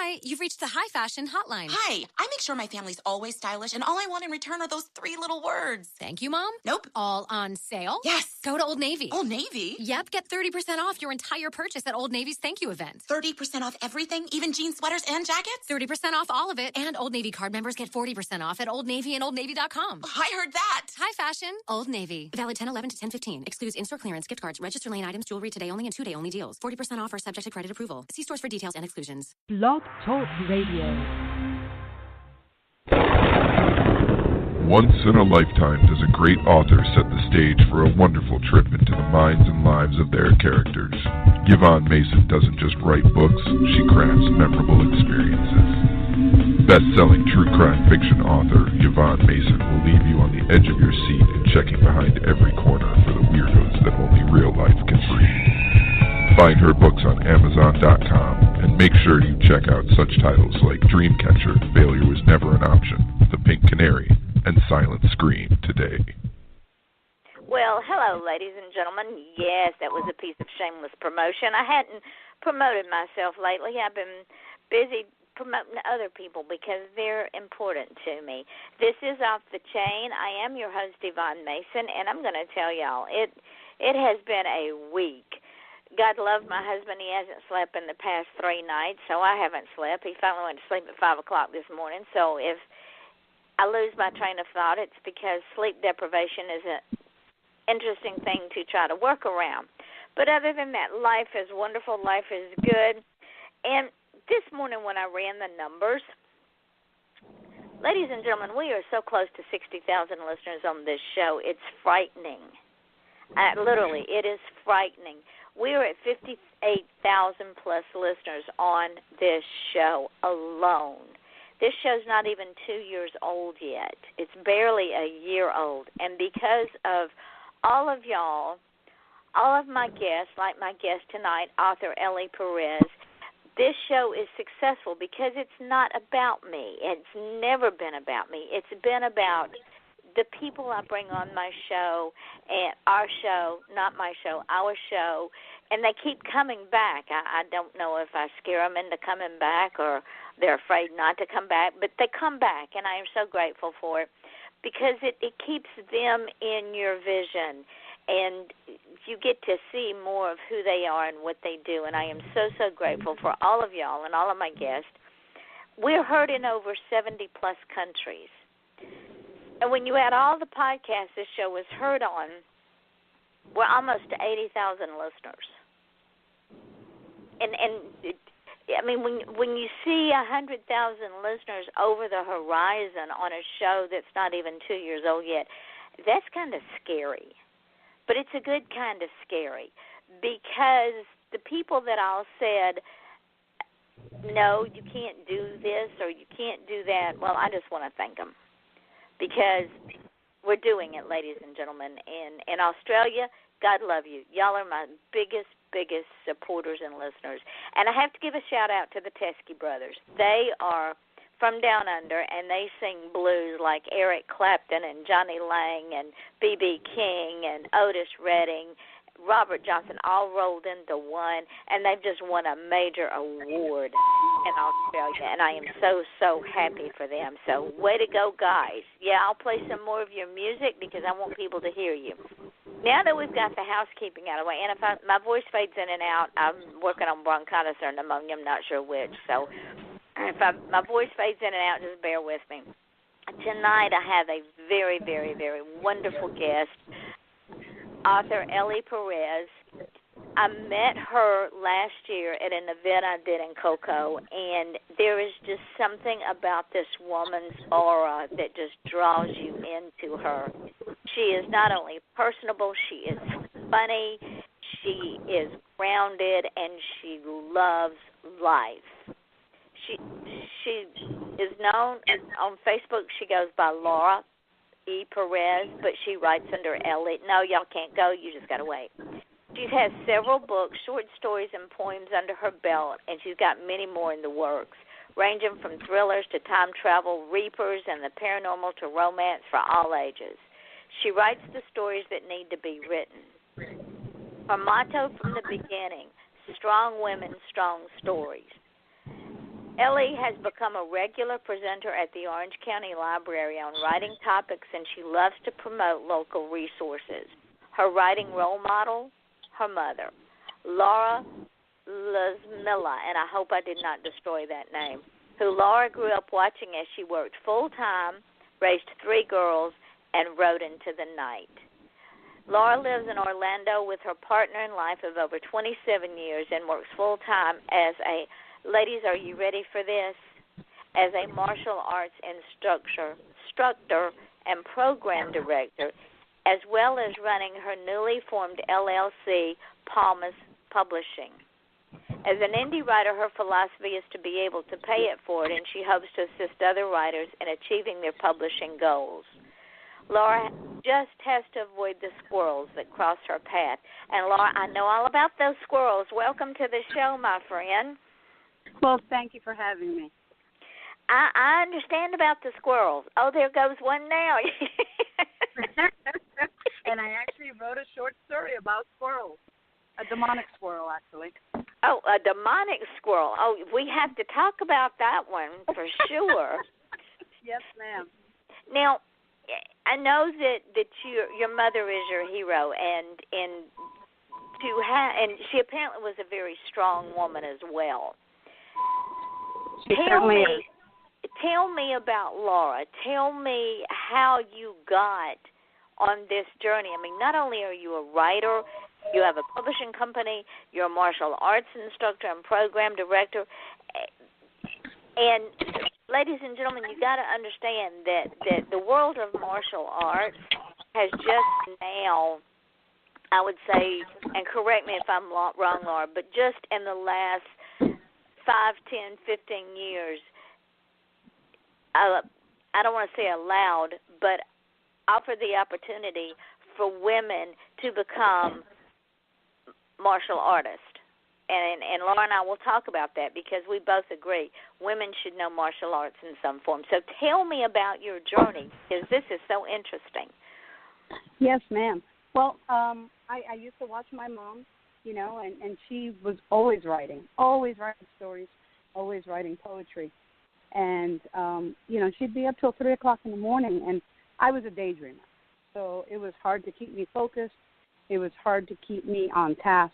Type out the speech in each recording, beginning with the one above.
Hi, you've reached the High Fashion Hotline. Hi, I make sure my family's always stylish, and all I want in return are those 3 little words. Thank you, Mom. Nope. All on sale? Yes. Go to Old Navy. Old Navy? Yep, get 30% off your entire purchase at Old Navy's Thank You event. 30% off everything, even jeans, sweaters, and jackets? 30% off all of it, and Old Navy card members get 40% off at Old Navy and OldNavy.com. I heard that. High Fashion, Old Navy. Valid 10/11 to 10/15. Excludes in-store clearance, gift cards, register lane items, jewelry today only, and 2-day only deals. 40% off are subject to credit approval. See stores for details and exclusions. Blog Talk Radio. Once in a lifetime does a great author set the stage for a wonderful trip into the minds and lives of their characters. Yvonne Mason doesn't just write books, she crafts memorable experiences. Best-selling true crime fiction author Yvonne Mason will leave you on the edge of your seat and checking behind every corner for the weirdos that only real life can bring. Find her books on Amazon.com and make sure you check out such titles like Dreamcatcher, Failure Was Never an Option, The Pink Canary, and Silent Scream today. Well, hello, ladies and gentlemen. Yes, that was a piece of shameless promotion. I hadn't promoted myself lately. I've been busy promoting other people because they're important to me. This is Off the Chain. I am your host, Yvonne Mason, and I'm going to tell y'all, it has been a week. God love my husband. He hasn't slept in the past 3 nights, so I haven't slept. He finally went to sleep at 5 o'clock this morning, so if I lose my train of thought, it's because sleep deprivation is an interesting thing to try to work around. But other than that, life is wonderful. Life is good. And this morning when I ran the numbers, ladies and gentlemen, we are so close to 60,000 listeners on this show. It's frightening. Literally, it is frightening. We are at 58,000-plus listeners on this show alone. This show's not even 2 years old yet. It's barely a year old. And because of all of y'all, all of my guests, like my guest tonight, author Ellie Perez, this show is successful because it's not about me. It's never been about me. It's been about the people I bring on my show, and our show, not my show, our show, and they keep coming back. I don't know if I scare them into coming back or they're afraid not to come back, but they come back, and I am so grateful for it because it keeps them in your vision, and you get to see more of who they are and what they do, and I am so, so grateful for all of y'all and all of my guests. We're heard in over 70-plus countries. And when you add all the podcasts this show is heard on, we're almost to 80,000 listeners. And I mean, when you see 100,000 listeners over the horizon on a show that's not even 2 years old yet, that's kind of scary. But it's a good kind of scary because the people that all said, no, you can't do this or you can't do that, well, I just want to thank them. Because we're doing it, ladies and gentlemen. In Australia, God love you. Y'all are my biggest supporters and listeners. And I have to give a shout-out to the Teskey brothers. They are from down under, and they sing blues like Eric Clapton and Johnny Lang and B.B. King and Otis Redding, Robert Johnson, all rolled into one, and they've just won a major award in Australia, and I am so, so happy for them. So way to go, guys. Yeah, I'll play some more of your music because I want people to hear you. Now that we've got the housekeeping out of the way, and if my voice fades in and out, I'm working on bronchitis or pneumonia, I'm not sure which. So if my voice fades in and out, just bear with me. Tonight I have a very, very, very wonderful guest, author Ellie Perez. I met her last year at an event I did in Cocoa, and there is just something about this woman's aura that just draws you into her. She is not only personable, she is funny, she is grounded, and she loves life. She is known on Facebook. She goes by Laura Perez, but she writes under Ellie. No, y'all can't go. You just got to wait. She's had several books, short stories, and poems under her belt, and she's got many more in the works, ranging from thrillers to time travel, reapers, and the paranormal to romance for all ages. She writes the stories that need to be written. Her motto from the beginning, strong women, strong stories. Ellie has become a regular presenter at the Orange County Library on writing topics, and she loves to promote local resources. Her writing role model, her mother, Laura Luzmila, and I hope I did not destroy that name, who Laura grew up watching as she worked full-time, raised 3 girls, and wrote into the night. Laura lives in Orlando with her partner in life of over 27 years and works full-time as a, ladies, are you ready for this? As a martial arts instructor and program director, as well as running her newly formed LLC, Palmas Publishing. As an indie writer, her philosophy is to be able to pay it forward, and she hopes to assist other writers in achieving their publishing goals. Laura just has to avoid the squirrels that cross her path. And, Laura, I know all about those squirrels. Welcome to the show, my friend. Well, thank you for having me. I understand about the squirrels. Oh, there goes one now. And I actually wrote a short story about squirrels, a demonic squirrel, actually. Oh, a demonic squirrel. Oh, we have to talk about that one for sure. Yes, ma'am. Now, I know that your mother is your hero, and she apparently was a very strong woman as well. She certainly is. Tell me about Laura. Tell me how you got on this journey. I mean, not only are you a writer, you have a publishing company, you're a martial arts instructor and program director, and ladies and gentlemen, you got to understand that the world of martial arts has just now, I would say, and correct me if I'm wrong, Laura, but just in the last 5, 10, 15 years, I don't want to say allowed, but offered the opportunity for women to become martial artists. And Laura and I will talk about that because we both agree women should know martial arts in some form. So tell me about your journey because this is so interesting. Yes, ma'am. Well, I used to watch my mom, and she was always writing stories, always writing poetry. And, she'd be up till 3 o'clock in the morning, and I was a daydreamer. So it was hard to keep me focused. It was hard to keep me on task.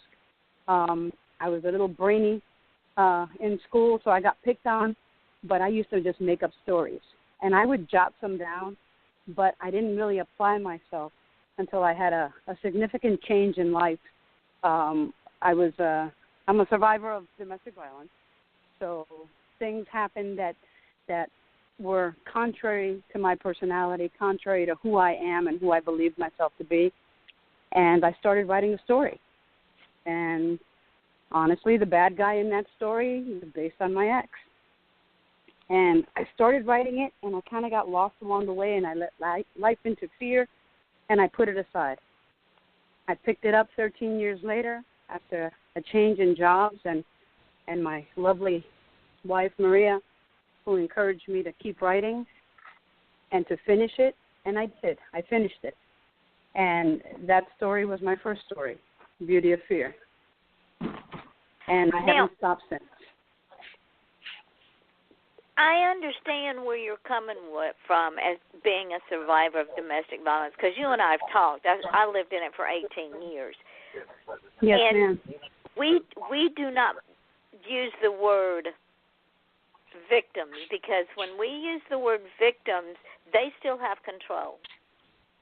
I was a little brainy in school, so I got picked on, but I used to just make up stories. And I would jot some down, but I didn't really apply myself until I had a significant change in life. I'm a survivor of domestic violence, so things happened that were contrary to my personality, contrary to who I am and who I believed myself to be, and I started writing a story. And honestly, the bad guy in that story is based on my ex. And I started writing it, and I kind of got lost along the way, and I let life interfere, and I put it aside. I picked it up 13 years later after a change in jobs, and my lovely wife, Maria, who encouraged me to keep writing and to finish it, and I did. I finished it. And that story was my first story, Beauty of Fear. And I haven't stopped since. I understand where you're coming from as being a survivor of domestic violence, because you and I have talked. I lived in it for 18 years. Yes, and ma'am. We do not use the word victims, because when we use the word victims, they still have control.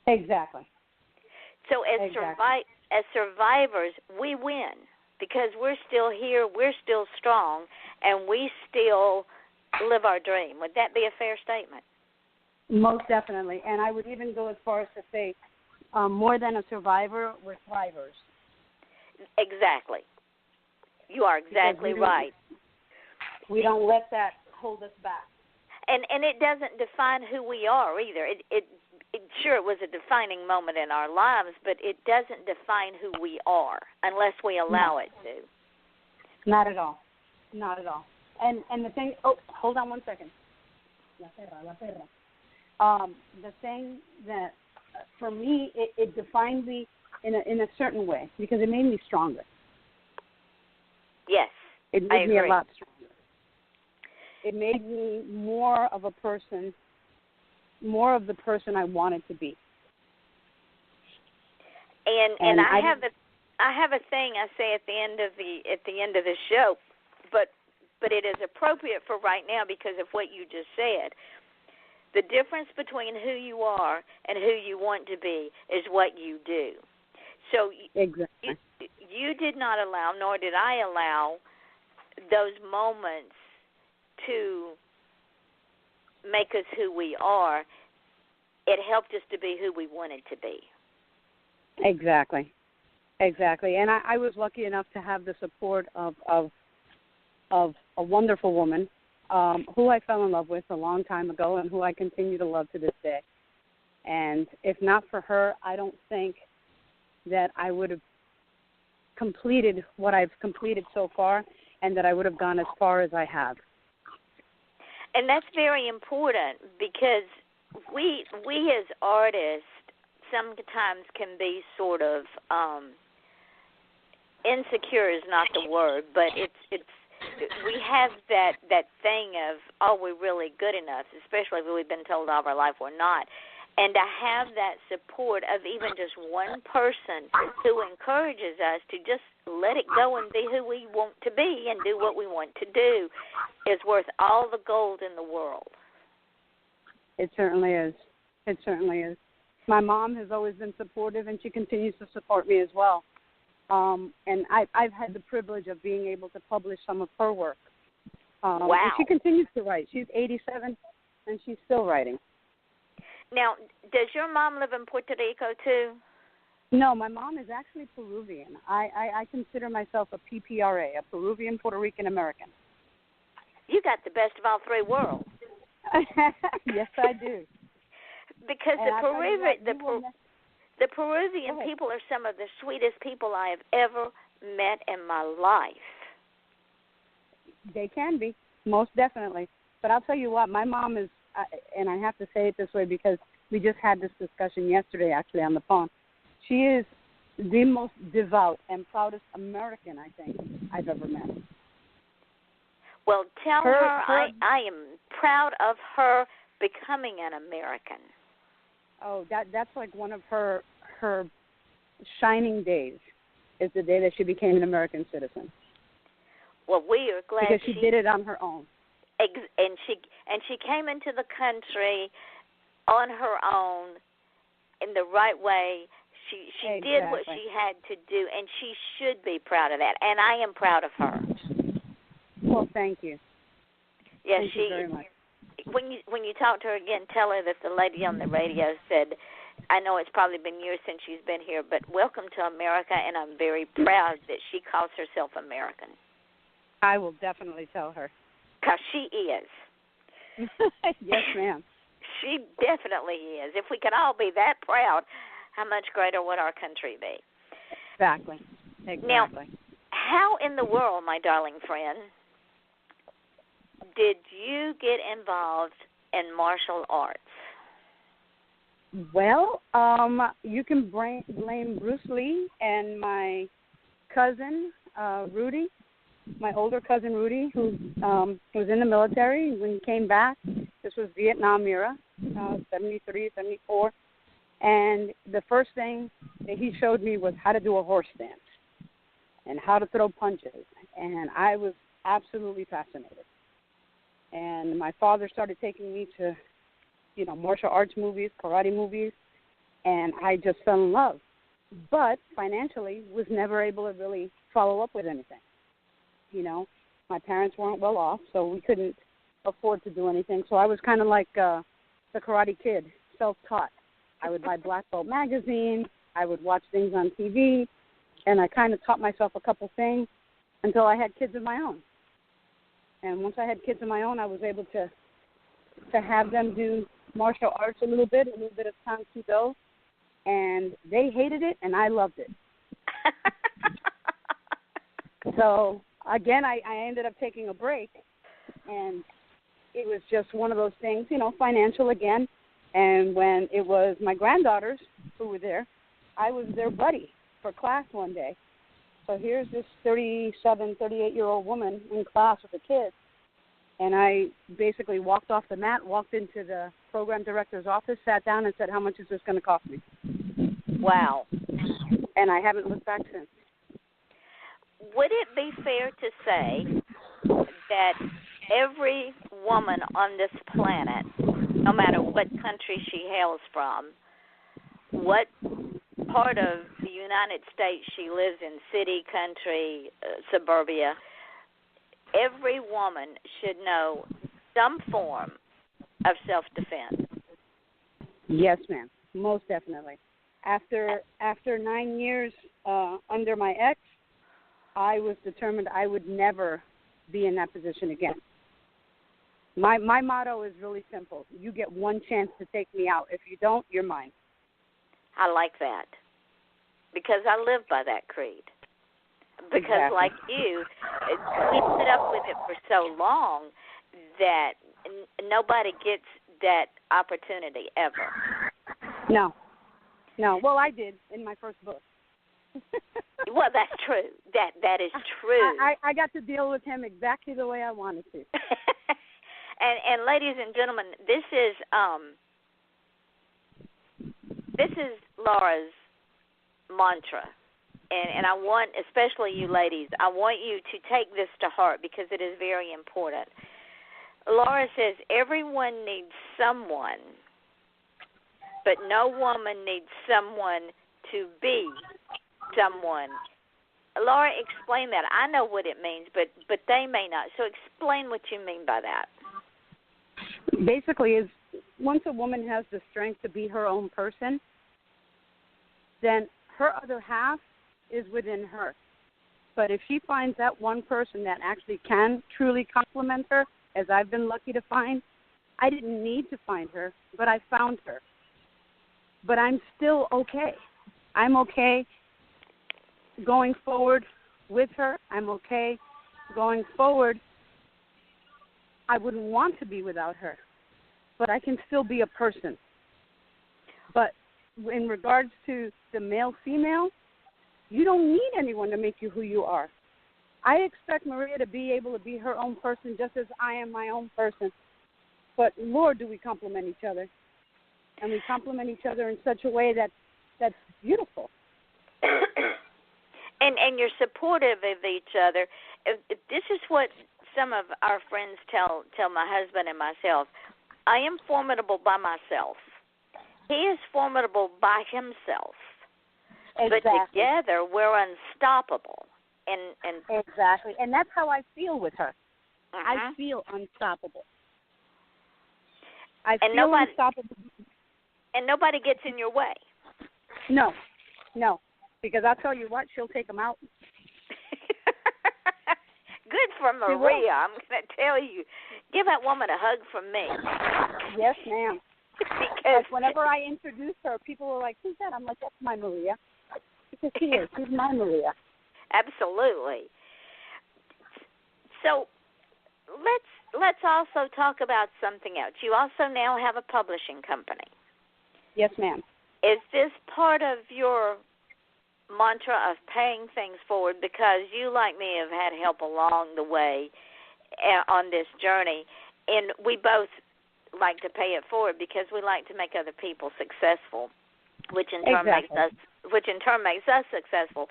Exactly. So as survivors, we win because we're still here, we're still strong, and we still live our dream. Would that be a fair statement? Most definitely. And I would even go as far as to say more than a survivor, we're thrivers. Exactly. You are exactly right. We don't let that hold us back. And it doesn't define who we are either. Sure, it was a defining moment in our lives, but it doesn't define who we are unless we allow it to. Not at all. Not at all. And the thing, hold on one second. La perra. The thing that, for me, it defined me in a certain way because it made me stronger. Yes, it made me a lot stronger. it made me more of the person I wanted to be. And I have a thing I say at the end of the show, but it is appropriate for right now because of what you just said. The difference between who you are and who you want to be is what you do. So exactly. You did not allow, nor did I allow, those moments to make us who we are. It helped us to be who we wanted to be. Exactly. And I was lucky enough to have the support of a wonderful woman who I fell in love with a long time ago and who I continue to love to this day. And if not for her, I don't think that I would have completed what I've completed so far and that I would have gone as far as I have. And that's very important because we as artists sometimes can be sort of insecure is not the word, but it's we have that thing of, oh, we're really good enough, especially if we've been told all of our life we're not. And to have that support of even just one person who encourages us to just let it go and be who we want to be and do what we want to do is worth all the gold in the world. It certainly is. It certainly is. My mom has always been supportive, and she continues to support me as well. And I've had the privilege of being able to publish some of her work. Wow. And she continues to write. She's 87, and she's still writing. Now, does your mom live in Puerto Rico, too? No, my mom is actually Peruvian. I consider myself a PPRA, a Peruvian Puerto Rican American. You got the best of all three worlds. Yes, I do. Because the Peruvian people are some of the sweetest people I have ever met in my life. They can be, most definitely. But I'll tell you what, my mom is, and I have to say it this way because we just had this discussion yesterday actually on the phone. She is the most devout and proudest American, I think, I've ever met. Well, tell her I am proud of her becoming an American. Oh, that's like one of her shining days is the day that she became an American citizen. Well, we are glad because she did it on her own. And she came into the country on her own in the right way. She exactly. did what she had to do, and she should be proud of that. And I am proud of her. Well, thank you. Yes, thank you very much. When you talk to her again, tell her that the lady on the radio said, I know it's probably been years since she's been here, but welcome to America, and I'm very proud that she calls herself American. I will definitely tell her. Because she is. Yes, ma'am. She definitely is. If we could all be that proud, how much greater would our country be? Exactly. Now, how in the world, my darling friend, did you get involved in martial arts? Well, you can blame Bruce Lee and my cousin, Rudy, my older cousin Rudy, who was in the military. When he came back, this was Vietnam era, 73, 74. And the first thing that he showed me was how to do a horse stance and how to throw punches. And I was absolutely fascinated. And my father started taking me to, martial arts movies, karate movies, and I just fell in love. But financially, was never able to really follow up with anything. My parents weren't well off, so we couldn't afford to do anything. So I was kind of like the Karate Kid, self-taught. I would buy Black Belt magazine, I would watch things on TV, and I kind of taught myself a couple things until I had kids of my own. And once I had kids of my own, I was able to have them do martial arts a little bit of Taekwondo, and they hated it, and I loved it. So, again, I ended up taking a break, and it was just one of those things, financial again. And when it was my granddaughters who were there, I was their buddy for class one day. So here's this 37, 38-year-old woman in class with the kids. And I basically walked off the mat, walked into the program director's office, sat down, and said, how much is this going to cost me? Wow. And I haven't looked back since. Would it be fair to say that every woman on this planet, no matter what country she hails from, what part of the United States she lives in, city, country, suburbia, every woman should know some form of self-defense? Yes, ma'am. Most definitely. After 9 years under my ex, I was determined I would never be in that position again. My motto is really simple. You get one chance to take me out. If you don't, you're mine. I like that because I live by that creed. Because Exactly. like you, we put up with it for so long that nobody gets that opportunity ever. No. Well, I did in my first book. Well, that's true. That is true. I got to deal with him exactly the way I wanted to. And ladies and gentlemen, this is Laura's mantra. And I want, especially you ladies, I want you to take this to heart because it is very important. Laura says everyone needs someone, but no woman needs someone to be someone. Laura, explain that. I know what it means, but they may not. So explain what you mean by that. Basically, is once a woman has the strength to be her own person, then her other half is within her. But if she finds that one person that actually can truly complement her, as I've been lucky to find, I didn't need to find her, but I found her. But I'm still okay. I'm okay going forward with her. I'm okay going forward. I wouldn't want to be without her, but I can still be a person. But in regards to the male-female, you don't need anyone to make you who you are. I expect Maria to be able to be her own person just as I am my own person. But Lord, do we complement each other. And we complement each other in such a way that's beautiful. And you're supportive of each other. This is what some of our friends tell my husband and myself. I am formidable by myself. He is formidable by himself. Exactly. But together we're unstoppable. And exactly. And that's how I feel with her. Uh-huh. I feel unstoppable. I feel unstoppable. And nobody gets in your way. No. Because I'll tell you what, she'll take them out. Good for Maria. I'm going to tell you. Give that woman a hug from me. Yes, ma'am. Because whenever I introduce her, people are like, who's that? I'm like, that's my Maria. Because she is. She's my Maria. Absolutely. So let's also talk about something else. You also now have a publishing company. Yes, ma'am. Is this part of your mantra of paying things forward? Because you, like me, have had help along the way on this journey, and we both like to pay it forward because we like to make other people successful, which in turn makes us successful.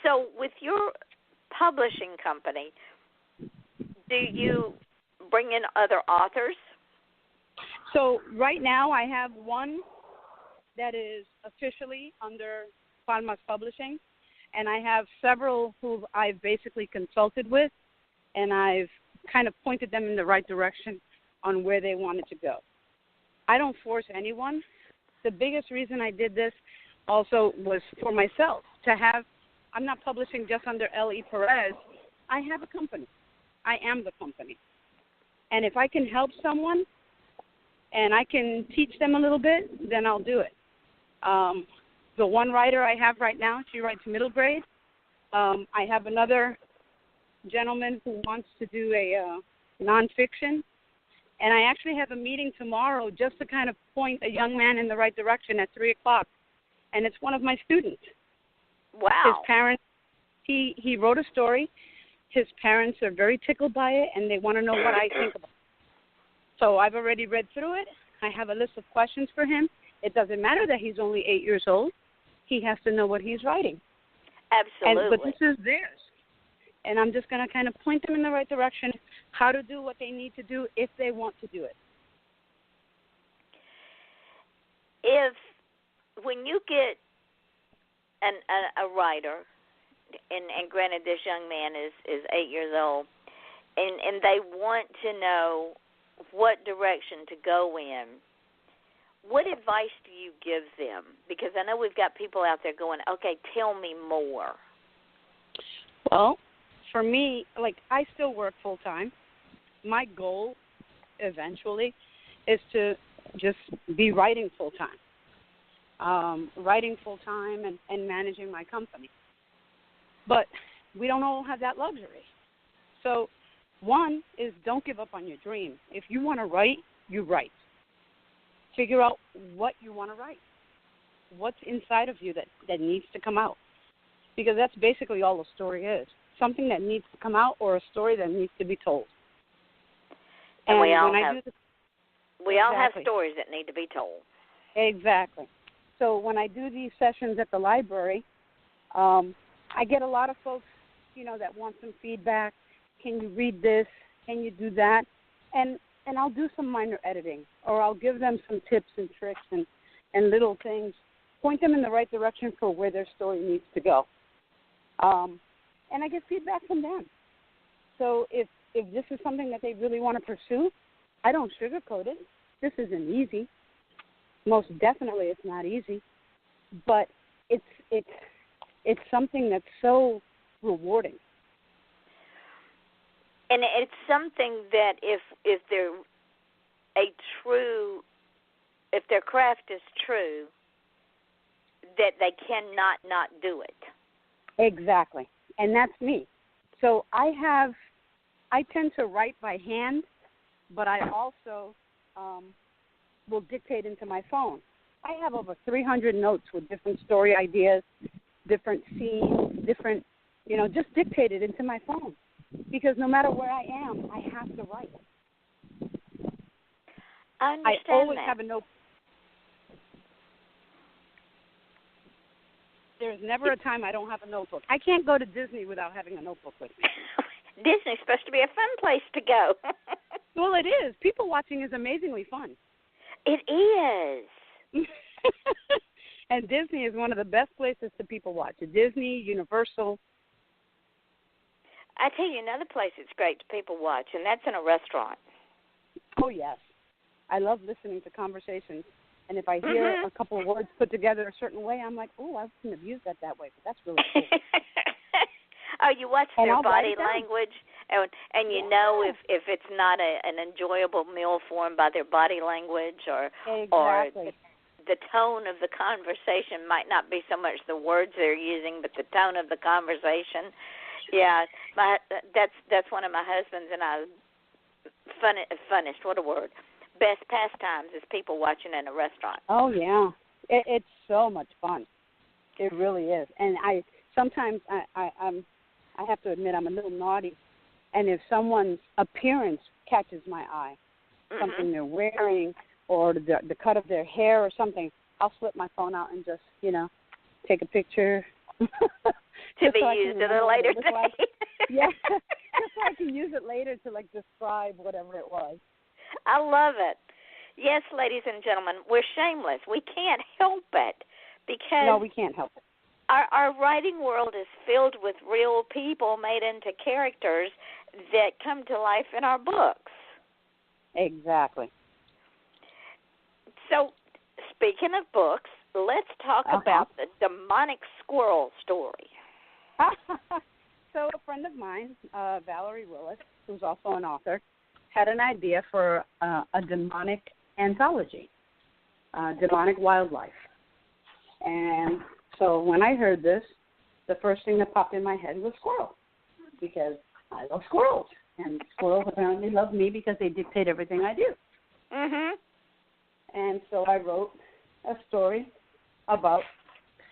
So, with your publishing company, do you bring in other authors? So right now I have one that is officially under Palmas Publishing, and I have several who I've basically consulted with, and I've kind of pointed them in the right direction on where they wanted to go. I don't force anyone. The biggest reason I did this also was for myself, to have, I'm not publishing just under L.E. Perez. I have a company. I am the company. And if I can help someone and I can teach them a little bit, then I'll do it. The one writer I have right now, she writes middle grade. I have another gentleman who wants to do a nonfiction. And I actually have a meeting tomorrow just to kind of point a young man in the right direction at 3 o'clock. And it's one of my students. Wow. His parents, he wrote a story. his parents are very tickled by it, and they want to know what I think about it. So I've already read through it. I have a list of questions for him. It doesn't matter that he's only 8 years old. He has to know what he's writing. Absolutely. But this is theirs. And I'm just going to kind of point them in the right direction, how to do what they need to do if they want to do it. When you get a writer, and granted this young man is 8 years old, and they want to know what direction to go in, what advice do you give them? Because I know we've got people out there going, okay, tell me more. Well, for me, like, I still work full-time. My goal eventually is to just be writing full-time. Writing full-time and managing my company. But we don't all have that luxury. So one is don't give up on your dream. If you want to write, you write. Figure out what you want to write. What's inside of you that needs to come out. Because that's basically all a story is. Something that needs to come out or a story that needs to be told. And we all have stories that need to be told. Exactly. So when I do these sessions at the library, I get a lot of folks, that want some feedback. Can you read this? Can you do that? And I'll do some minor editing, or I'll give them some tips and tricks and little things, point them in the right direction for where their story needs to go. And I get feedback from them. So if this is something that they really want to pursue, I don't sugarcoat it. This isn't easy. Most definitely it's not easy, but it's something that's so rewarding. And it's something that if their craft is true, that they cannot not do it. Exactly. And that's me. So I tend to write by hand, but I also will dictate into my phone. I have over 300 notes with different story ideas, different scenes, different, just dictated into my phone. Because no matter where I am, I have to write. I understand I always that. have a notebook. There's never a time I don't have a notebook. I can't go to Disney without having a notebook with me. Disney's supposed to be a fun place to go. Well, it is. People watching is amazingly fun. It is. And Disney is one of the best places to people watch. Disney, Universal. I tell you another place it's great to people watch, and that's in a restaurant. Oh, yes. I love listening to conversations. And if I hear a couple of words put together a certain way, I'm like, oh, I wouldn't have used that way, but that's really cool. Oh, you watch their I'll body language, and you know if it's not an enjoyable meal for them by their body language, or the tone of the conversation might not be so much the words they're using, but the tone of the conversation. Yeah, that's one of my husband's and I funnest. What a word! Best pastimes is people watching in a restaurant. Oh yeah, it's so much fun. It really is. And sometimes I have to admit I'm a little naughty, and if someone's appearance catches my eye, something they're wearing or the cut of their hair or something, I'll slip my phone out and just take a picture. To be used at a later date. Yeah, just so I can use it later to describe whatever it was. I love it. Yes, ladies and gentlemen, we're shameless. We can't help it because no, we can't help it. Our writing world is filled with real people made into characters that come to life in our books. Exactly. So, speaking of books, let's talk about the demonic squirrel story. So a friend of mine, Valerie Willis, who's also an author, had an idea for a demonic anthology, demonic wildlife. And so when I heard this, the first thing that popped in my head was squirrel, because I love squirrels. And squirrels apparently love me because they dictate everything I do. And so I wrote a story about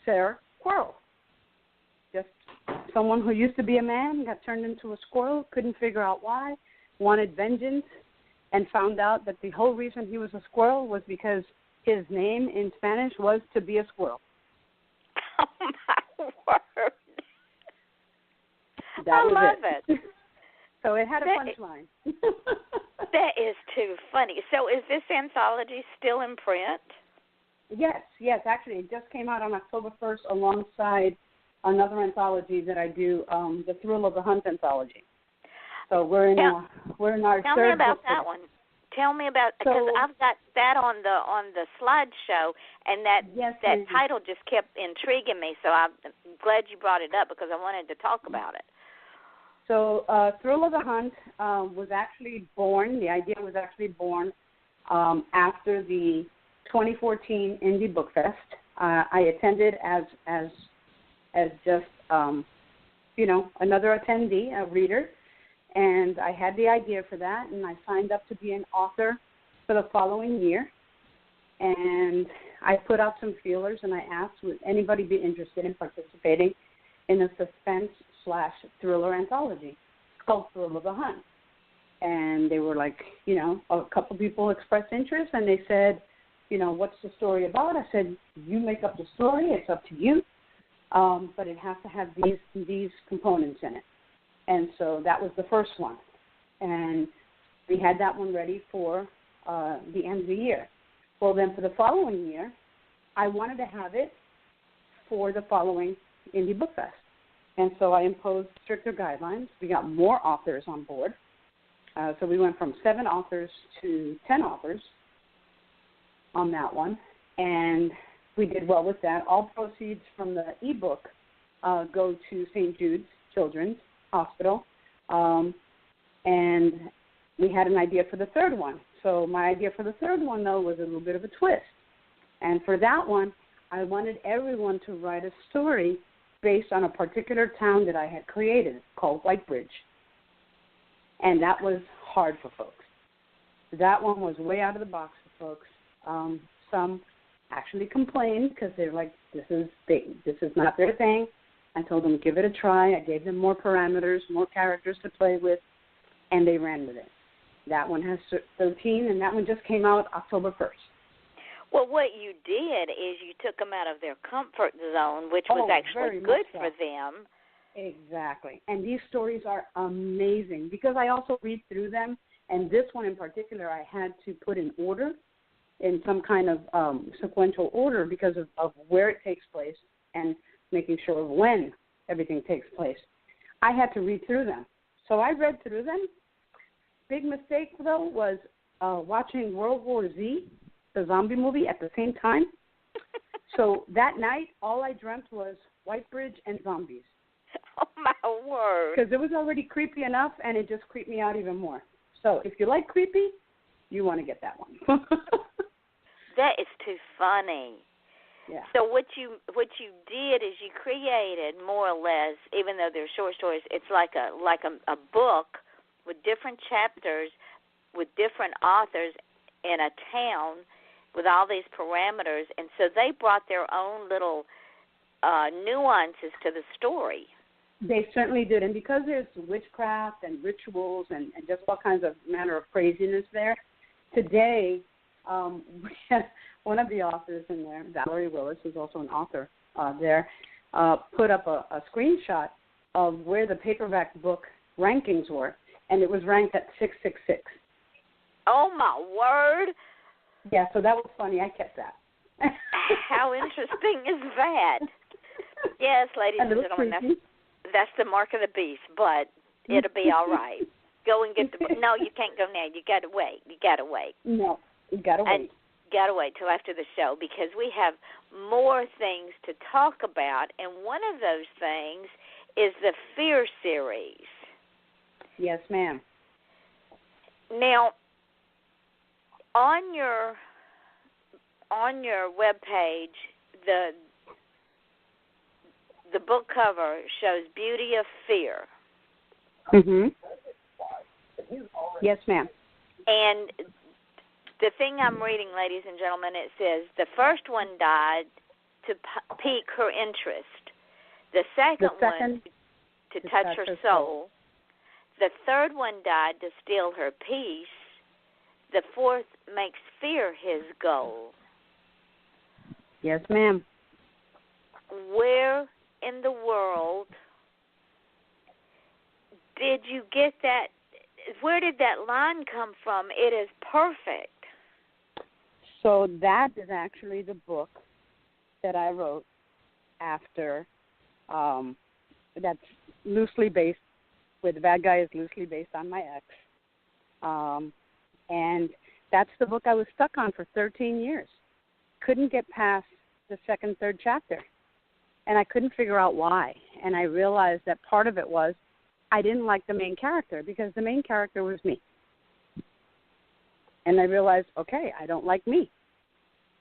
Sarah Squirrel. Just someone who used to be a man got turned into a squirrel, couldn't figure out why, wanted vengeance, and found out that the whole reason he was a squirrel was because his name in Spanish was to be a squirrel. Oh, my word. I love it. So it had a punchline. That is too funny. So is this anthology still in print? Yes. Actually, it just came out on October 1st alongside another anthology that I do, the Thrill of the Hunt anthology. So we're in our third. Tell me about that one. Tell me about, because I've got that on the slideshow, and that title just kept intriguing me. So I'm glad you brought it up because I wanted to talk about it. So Thrill of the Hunt was actually born. The idea was actually born after the 2014 Indie Book Fest. I attended as just another attendee, a reader. And I had the idea for that, and I signed up to be an author for the following year. And I put out some feelers, and I asked, would anybody be interested in participating in a suspense/thriller anthology? It's called Thrill of the Hunt. And they were like, a couple people expressed interest, and they said, what's the story about? I said, you make up the story. It's up to you. But it has to have these components in it. And so that was the first one. And we had that one ready for the end of the year. Well, then for the following year, I wanted to have it for the following Indie Book Fest. And so I imposed stricter guidelines. We got more authors on board. So we went from 7 authors to 10 authors on that one. And we did well with that. All proceeds from the ebook go to St. Jude's Children's Hospital, and we had an idea for the third one. So my idea for the third one, though, was a little bit of a twist. And for that one, I wanted everyone to write a story based on a particular town that I had created called Whitebridge. And that was hard for folks. That one was way out of the box for folks. Some actually complained because they're like, this is not their thing. I told them, give it a try. I gave them more parameters, more characters to play with, and they ran with it. That one has 13, and that one just came out October 1st. Well, what you did is you took them out of their comfort zone, which was actually good for them. Exactly. And these stories are amazing because I also read through them, and this one in particular I had to put in order, in some kind of sequential order because of where it takes place and making sure of when everything takes place. I had to read through them. So I read through them. Big mistake, though, was watching World War Z, the zombie movie, at the same time. So that night, all I dreamt was Whitebridge and zombies. Oh, my word. Because it was already creepy enough, and it just creeped me out even more. So if you like creepy, you want to get that one. That is too funny. Yeah. So what you did is you created more or less, even though they're short stories, it's like a book with different chapters with different authors in a town with all these parameters, and so they brought their own little nuances to the story. They certainly did, and because there's witchcraft and rituals and just all kinds of manner of craziness there, today we had one of the authors in there, Valerie Willis, who's also an author there, put up a screenshot of where the paperback book rankings were, and it was ranked at 666. Oh, my word. Yeah, so that was funny. I kept that. How interesting is that? Yes, ladies and gentlemen, that's the mark of the beast, but it'll be all right. Go and get the book. No, you can't go now. You got to wait. No, you got to wait. And got to wait till after the show because we have more things to talk about, and one of those things is the Fear series. Yes, ma'am. Now, on your webpage, the book cover shows Beauty of Fear. Mhm. Yes, ma'am. And the thing I'm reading, ladies and gentlemen, it says the first one died to pique her interest. The second one to touch her soul. The third one died to steal her peace. The fourth makes fear his goal. Yes, ma'am. Where in the world did you get that? Where did that line come from? It is perfect. So that is actually the book that I wrote after. That's loosely based, where the bad guy is loosely based on my ex. And that's the book I was stuck on for 13 years. Couldn't get past the second, third chapter. And I couldn't figure out why. And I realized that part of it was I didn't like the main character because the main character was me. And I realized, okay, I don't like me.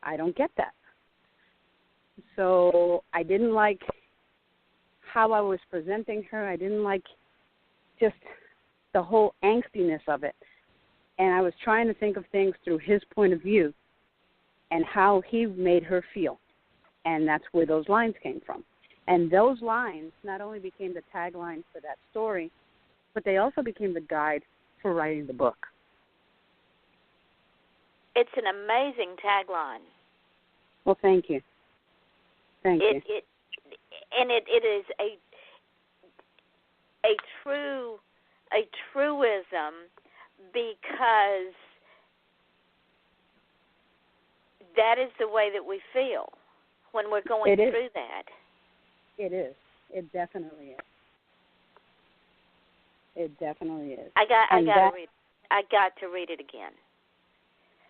I don't get that. So I didn't like how I was presenting her. I didn't like just the whole angstiness of it. And I was trying to think of things through his point of view and how he made her feel. And that's where those lines came from. And those lines not only became the tagline for that story, but they also became the guide for writing the book. It's an amazing tagline. Well, thank you. Thank you. It is a truism, because that is the way that we feel when we're going through that. It is. It definitely is. It definitely is. I got to read it again.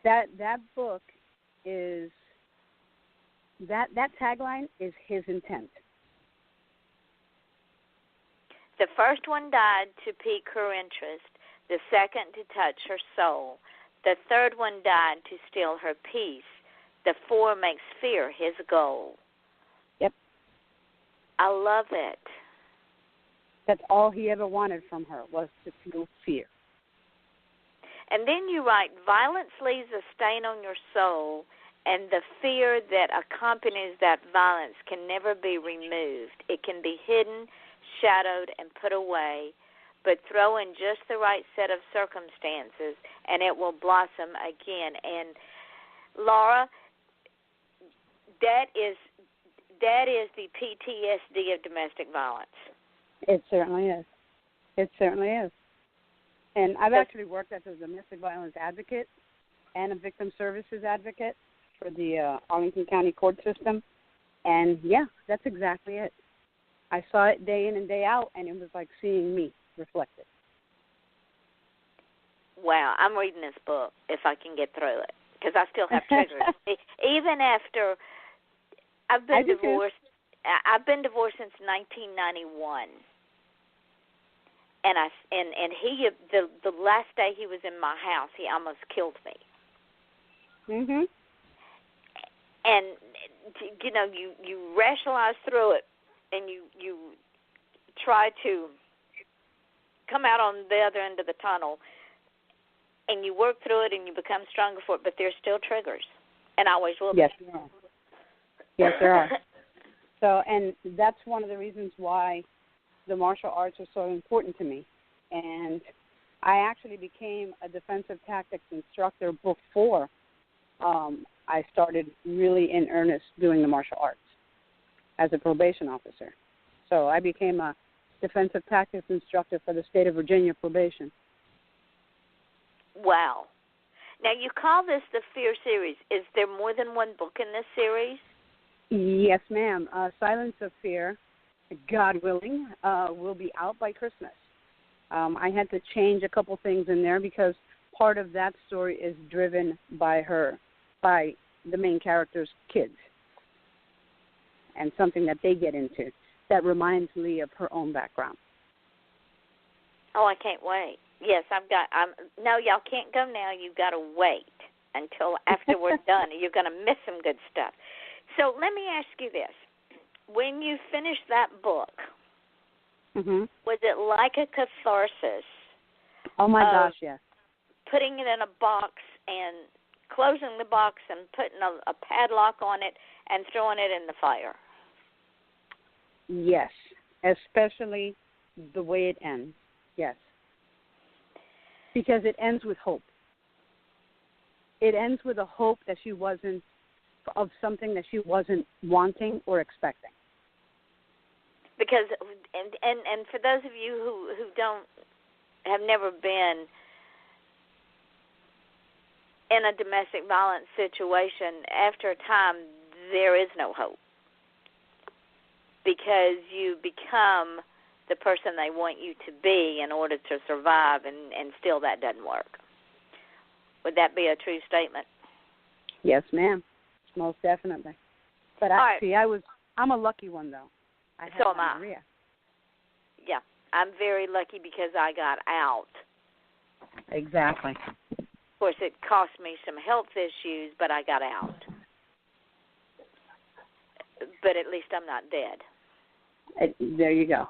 That book is that tagline is his intent. The first one died to pique her interest. The second to touch her soul. The third one died to steal her peace. The four makes fear his goal. Yep. I love it. That's all he ever wanted from her, was to feel fear. And then you write, violence leaves a stain on your soul, and the fear that accompanies that violence can never be removed. It can be hidden, shadowed, and put away, but throw in just the right set of circumstances, and it will blossom again. And Laura, that is the PTSD of domestic violence. It certainly is. It certainly is. And I've actually worked as a domestic violence advocate and a victim services advocate for the Arlington County court system. And, yeah, that's exactly it. I saw it day in and day out, and it was like seeing me reflected. Wow, I'm reading this book if I can get through it, because I still have triggers. Even after I've been divorced since 1991. And he the last day he was in my house, he almost killed me. Mhm. And you rationalize through it, and you try to come out on the other end of the tunnel, and you work through it, and you become stronger for it. But there's still triggers, and always will be. Yes, there are. Yes, there are. So, and that's one of the reasons why the martial arts are so important to me. And I actually became a defensive tactics instructor before I started really in earnest doing the martial arts as a probation officer. So I became a defensive tactics instructor for the state of Virginia probation. Wow. Now, you call this the Fear series. Is there more than one book in this series? Yes, ma'am. Silence of Fear, God willing, will be out by Christmas. I had to change a couple things in there because part of that story is driven by the main character's kids, and something that they get into that reminds Lee of her own background. Oh, I can't wait. Yes, no, y'all can't go now. You've got to wait until after we're done. You're going to miss some good stuff. So let me ask you this. When you finished that book, was it like a catharsis? Oh, my gosh, yes. Putting it in a box and closing the box and putting a padlock on it and throwing it in the fire? Yes, especially the way it ends, yes. Because it ends with hope. It ends with a hope that she wasn't, of something that she wasn't wanting or expecting. Because, and for those of you who have never been in a domestic violence situation, after a time, there is no hope. Because you become the person they want you to be in order to survive, and still that doesn't work. Would that be a true statement? Yes, ma'am. Most definitely. But I'm a lucky one, though. So am I. Maria. Yeah, I'm very lucky because I got out. Exactly. Of course, it cost me some health issues, but I got out. But at least I'm not dead. There you go.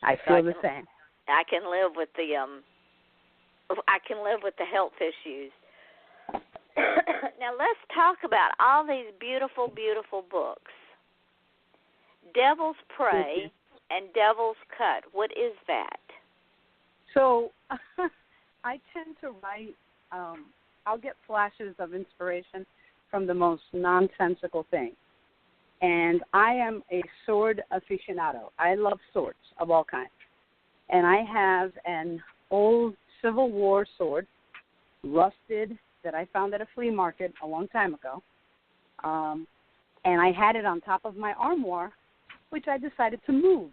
I feel the same. I can live with the health issues. Now let's talk about all these beautiful, beautiful books. Devil's Prey and Devil's Cut. What is that? So I tend to write, I'll get flashes of inspiration from the most nonsensical things. And I am a sword aficionado. I love swords of all kinds. And I have an old Civil War sword, rusted, that I found at a flea market a long time ago. And I had it on top of my armoire, which I decided to move.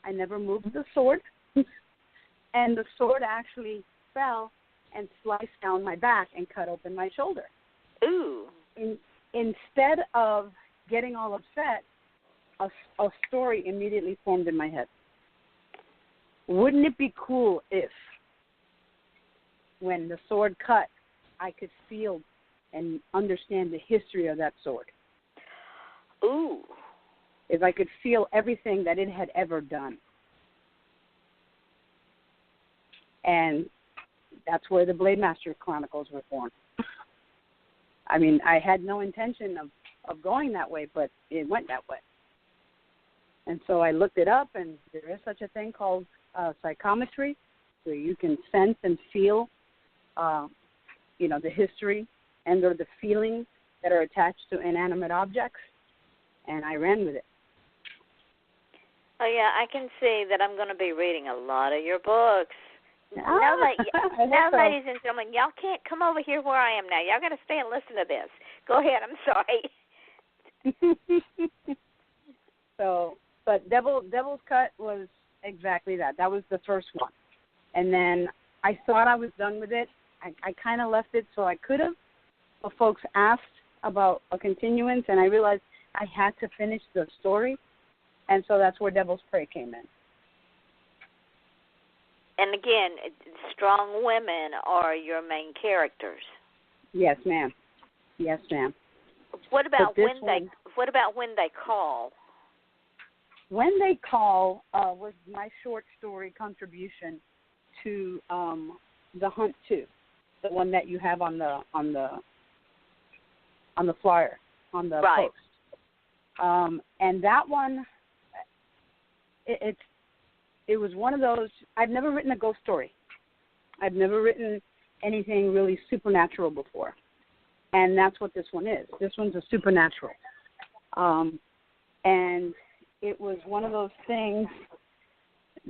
I never moved the sword. And the sword actually fell and sliced down my back and cut open my shoulder. Ooh. Instead of getting all upset, a story immediately formed in my head. Wouldn't it be cool if, when the sword cut, I could feel and understand the history of that sword? Ooh. If I could feel everything that it had ever done. And that's where the Blade Master Chronicles were born. I mean, I had no intention of going that way, but it went that way. And so I looked it up, and there is such a thing called psychometry, where you can sense and feel, the history and or the feelings that are attached to inanimate objects, and I ran with it. Oh, yeah, I can see that I'm going to be reading a lot of your books. Now, ladies and gentlemen, y'all can't come over here where I am now. Y'all got to stay and listen to this. Go ahead. I'm sorry. But Devil's Cut was exactly that. That was the first one. And then I thought I was done with it. I kind of left it so I could have, but folks asked about a continuance, and I realized I had to finish the story, and so that's where Devil's Prey came in. And again, strong women are your main characters. Yes, ma'am. Yes, ma'am. What about when they call? When They Call was my short story contribution to The Hunt 2, the one that you have on the flyer, on the post. And that one, it was one of those. I've never written a ghost story. I've never written anything really supernatural before, and that's what this one is. This one's a supernatural, and it was one of those things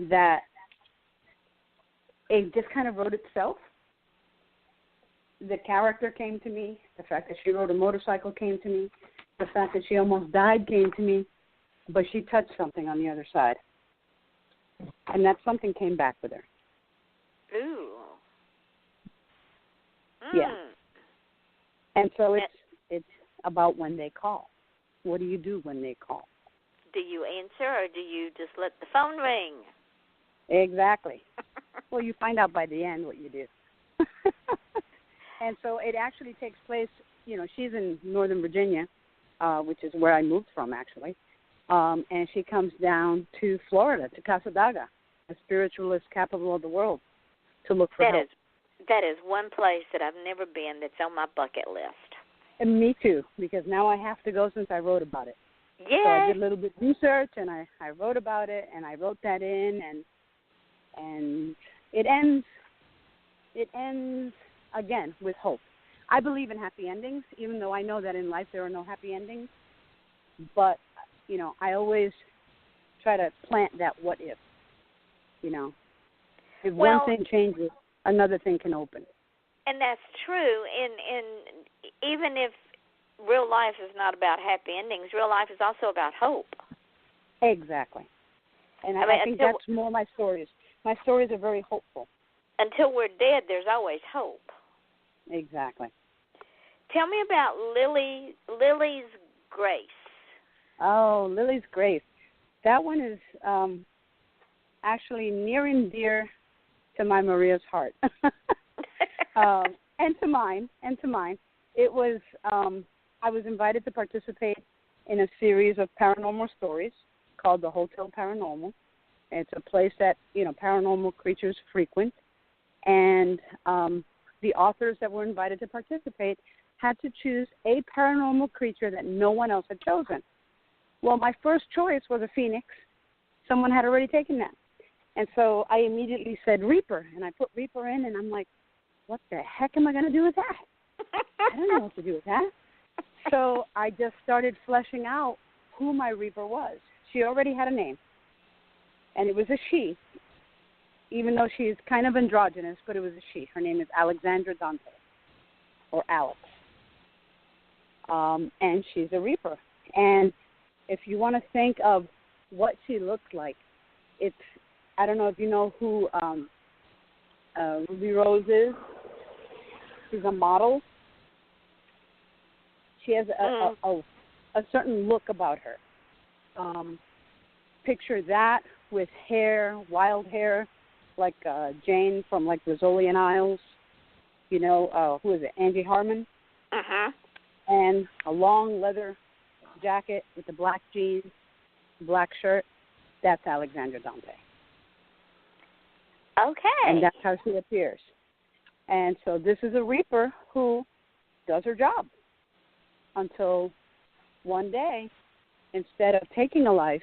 that it just kind of wrote itself. The character came to me. The fact that she rode a motorcycle came to me. The fact that she almost died came to me. But she touched something on the other side. And that something came back with her. Ooh. Yeah. And so it's about when they call. What do you do when they call? Do you answer, or do you just let the phone ring? Exactly. Well, you find out by the end what you do. And so it actually takes place, she's in Northern Virginia, which is where I moved from, actually. And she comes down to Florida, to Casadaga, the spiritualist capital of the world, to look for help. That is one place that I've never been that's on my bucket list. And me too, because now I have to go since I wrote about it. Yes. So I did a little bit of research, and I wrote about it, and I wrote that in, and it ends again with hope. I believe in happy endings, even though I know that in life there are no happy endings. But, you know, I always try to plant that what if, you know. If one thing changes, another thing can open. And that's true. And even if real life is not about happy endings, real life is also about hope. Exactly. And I think that's more my stories. My stories are very hopeful. Until we're dead, there's always hope. Exactly. Tell me about Lily's Grace. Oh, Lily's Grace. That one is actually near and dear to my Maria's heart, and to mine. It was I was invited to participate in a series of paranormal stories called the Hotel Paranormal. It's a place that, you know, paranormal creatures frequent, and the authors that were invited to participate had to choose a paranormal creature that no one else had chosen. Well, my first choice was a phoenix. Someone had already taken that. And so I immediately said Reaper, and I put Reaper in, and I'm like, what the heck am I going to do with that? I don't know what to do with that. So I just started fleshing out who my Reaper was. She already had a name, and it was a she, even though she's kind of androgynous, but it was a she. Her name is Alexandra Dante, or Alex. And she's a Reaper. And if you want to think of what she looks like, it's, I don't know if you know who Ruby Rose is. She's a model. She has a certain look about her. Picture that with hair, wild hair, like Jane from like Rizzolian Isles. You know, who is it? Angie Harmon. Uh-huh. And a long leather jacket with the black jeans, black shirt. That's Alexandra Dante. Okay. And that's how she appears. And so this is a Reaper who does her job until one day, instead of taking a life,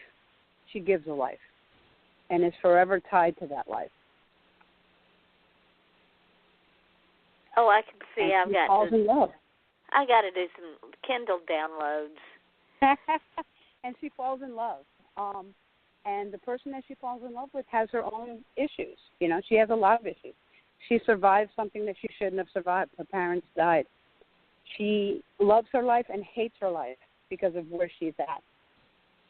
she gives a life and is forever tied to that life. Oh, I can see. And she falls in love. I got to do some Kindle downloads. And she falls in love. And the person that she falls in love with has her own issues. You know, she has a lot of issues. She survived something that she shouldn't have survived. Her parents died. She loves her life and hates her life because of where she's at.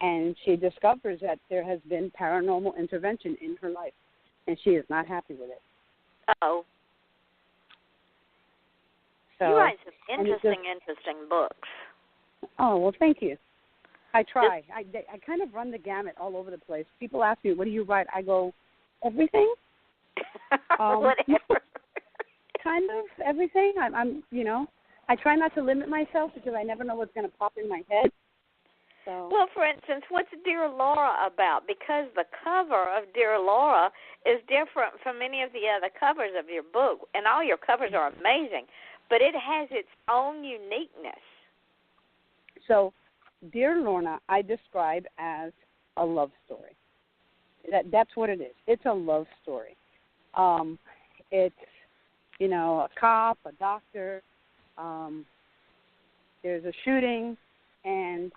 And she discovers that there has been paranormal intervention in her life, and she is not happy with it. Oh. So, you write some interesting books. Oh, well, thank you. I try. I kind of run the gamut all over the place. People ask me, what do you write? I go, everything. Whatever. Kind of everything. I'm, you know, I try not to limit myself because I never know what's going to pop in my head. So. Well, for instance, what's Dear Laura about? Because the cover of Dear Laura is different from any of the other covers of your book, and all your covers are amazing, but it has its own uniqueness. So, Dear Lorna, I describe as a love story. That's what it is. It's a love story. It's, you know, a cop, a doctor. There's a shooting, and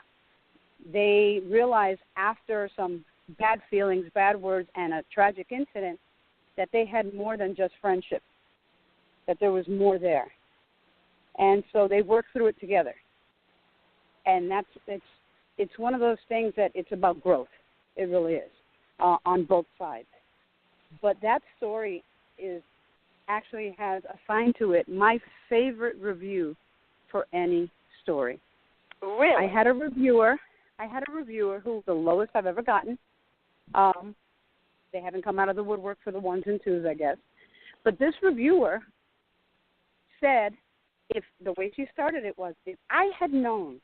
they realize after some bad feelings, bad words, and a tragic incident that they had more than just friendship, that there was more there. And so they work through it together. And it's one of those things that it's about growth. It really is, on both sides. But that story actually has assigned to it my favorite review for any story. Really? I had a reviewer who was the lowest I've ever gotten. They haven't come out of the woodwork for the ones and twos, I guess. But this reviewer said, if the way she started it was, if I had known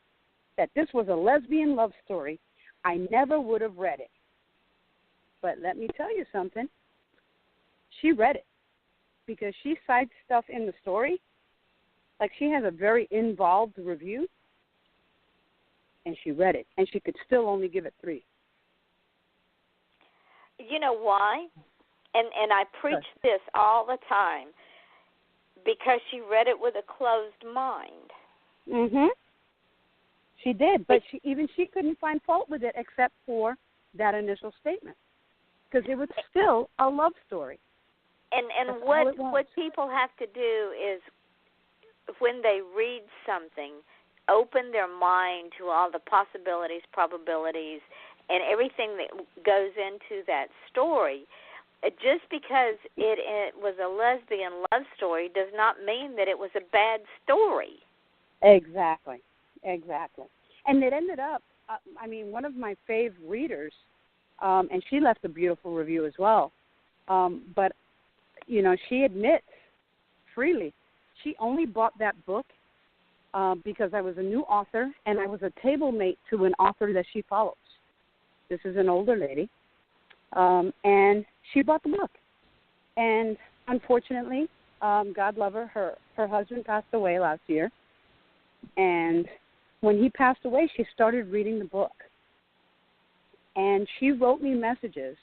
that this was a lesbian love story, I never would have read it. But let me tell you something. She read it because she cites stuff in the story. Like, she has a very involved review. and she read it, and she could still only give it 3. You know why? And I preach this all the time, because she read it with a closed mind. Mhm. She did, but she couldn't find fault with it except for that initial statement, because it was still a love story. And what people have to do is, when they read something, open their mind to all the possibilities, probabilities, and everything that goes into that story. Just because it was a lesbian love story does not mean that it was a bad story. Exactly. And it ended up, one of my fave readers, and she left a beautiful review as well, but, she admits freely she only bought that book because I was a new author and I was a table mate to an author that she follows. This is an older lady, and she bought the book. And unfortunately, God love her husband passed away last year. And when he passed away, she started reading the book. And she wrote me messages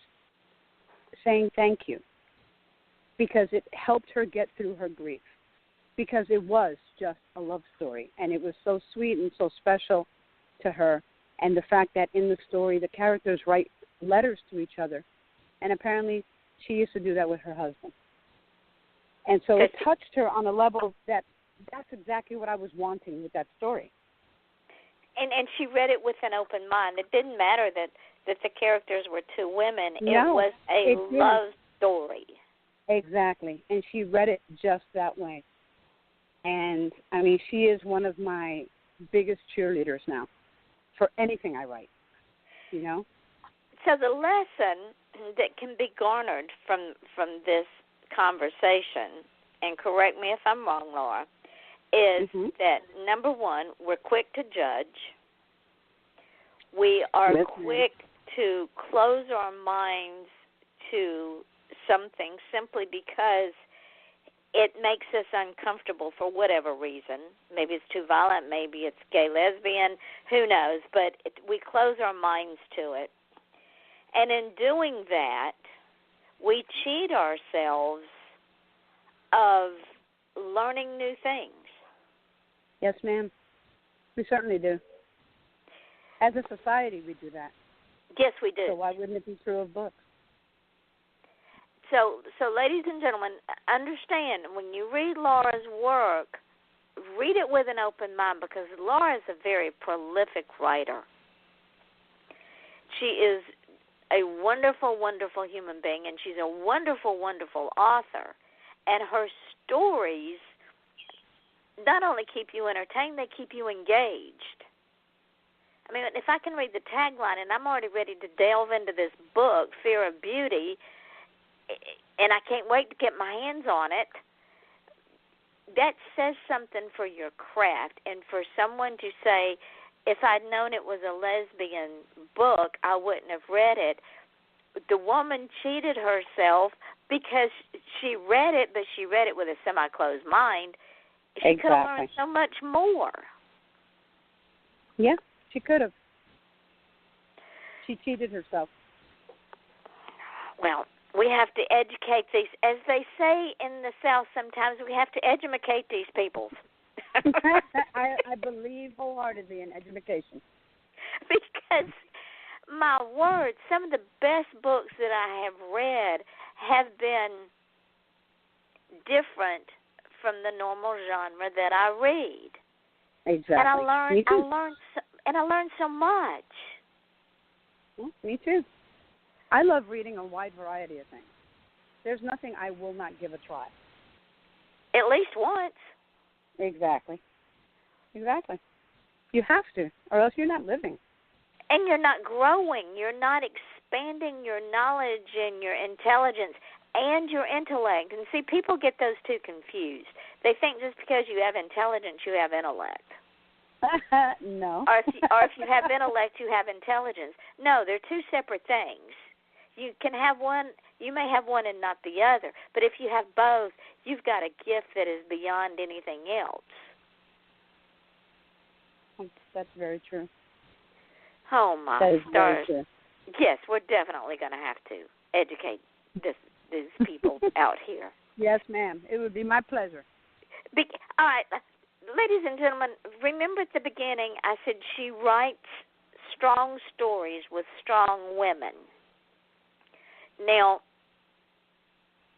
saying thank you, because it helped her get through her grief, because it was just a love story. And it was so sweet and so special to her. And the fact that in the story the characters write letters to each other. And apparently she used to do that with her husband. And so it touched her on a level that's exactly what I was wanting with that story. And she read it with an open mind. It didn't matter that the characters were 2 women. No, it was a love story. Exactly. And she read it just that way. And, she is one of my biggest cheerleaders now for anything I write, So the lesson that can be garnered from this conversation, and correct me if I'm wrong, Laura, is that, number 1, we're quick to judge. We are quick to close our minds to something simply because it makes us uncomfortable for whatever reason. Maybe it's too violent, maybe it's gay, lesbian, who knows, but we close our minds to it. And in doing that, we cheat ourselves of learning new things. Yes, ma'am. We certainly do. As a society, we do that. Yes, we do. So why wouldn't it be true of books? So ladies and gentlemen, understand, when you read Laura's work, read it with an open mind, because Laura is a very prolific writer. She is a wonderful, wonderful human being, and she's a wonderful, wonderful author. And her stories not only keep you entertained, they keep you engaged. If I can read the tagline and I'm already ready to delve into this book, Fear of Beauty, and I can't wait to get my hands on it, that says something for your craft. And for someone to say, if I'd known it was a lesbian book, I wouldn't have read it. The woman cheated herself because she read it, but she read it with a semi-closed mind. She could have learned so much more. Yeah, she could have. She cheated herself. Well, we have to educate these, as they say in the South sometimes, we have to educate these people. I believe wholeheartedly in education. Because, my word, some of the best books that I have read have been different from the normal genre that I read. Exactly. And I learned so much. Well, me too. I love reading a wide variety of things. There's nothing I will not give a try. At least once. Exactly. You have to, or else you're not living. And you're not growing. You're not expanding your knowledge and your intelligence and your intellect. And see, people get those two confused. They think just because you have intelligence, you have intellect. No. Or if you have intellect, you have intelligence. No, they're two separate things. You can have one, you may have one and not the other. But if you have both, you've got a gift that is beyond anything else. That's very true. Oh, my That is stars. very true. Yes, we're definitely going to have to educate these people out here. Yes, ma'am. It would be my pleasure. All right, ladies and gentlemen, remember at the beginning I said she writes strong stories with strong women. Now,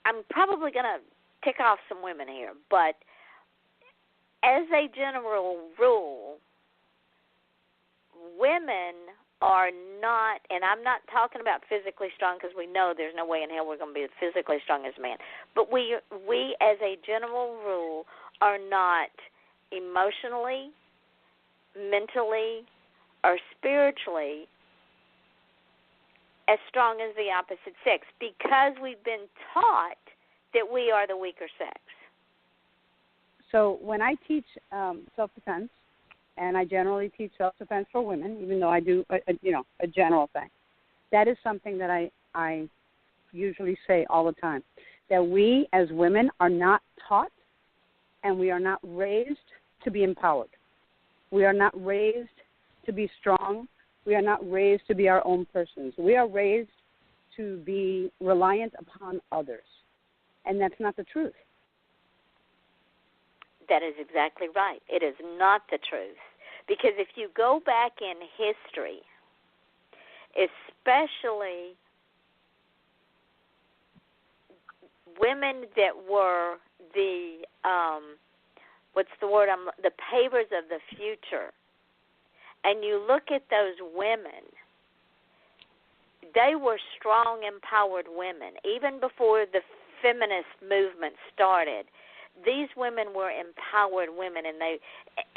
I'm probably going to tick off some women here, but as a general rule, women are not, and I'm not talking about physically strong because we know there's no way in hell we're going to be physically strong as men, but we as a general rule are not emotionally, mentally, or spiritually as strong as the opposite sex because we've been taught that we are the weaker sex. So when I teach self-defense, and I generally teach self-defense for women, even though I do a general thing, that is something that I usually say all the time, that we as women are not taught and we are not raised to be empowered. We are not raised to be strong. We are not raised to be our own persons. We are raised to be reliant upon others, and that's not the truth. That is exactly right. It is not the truth. Because if you go back in history, especially women that were the the pavers of the future, and you look at those women, they were strong, empowered women. Even before the feminist movement started, these women were empowered women, and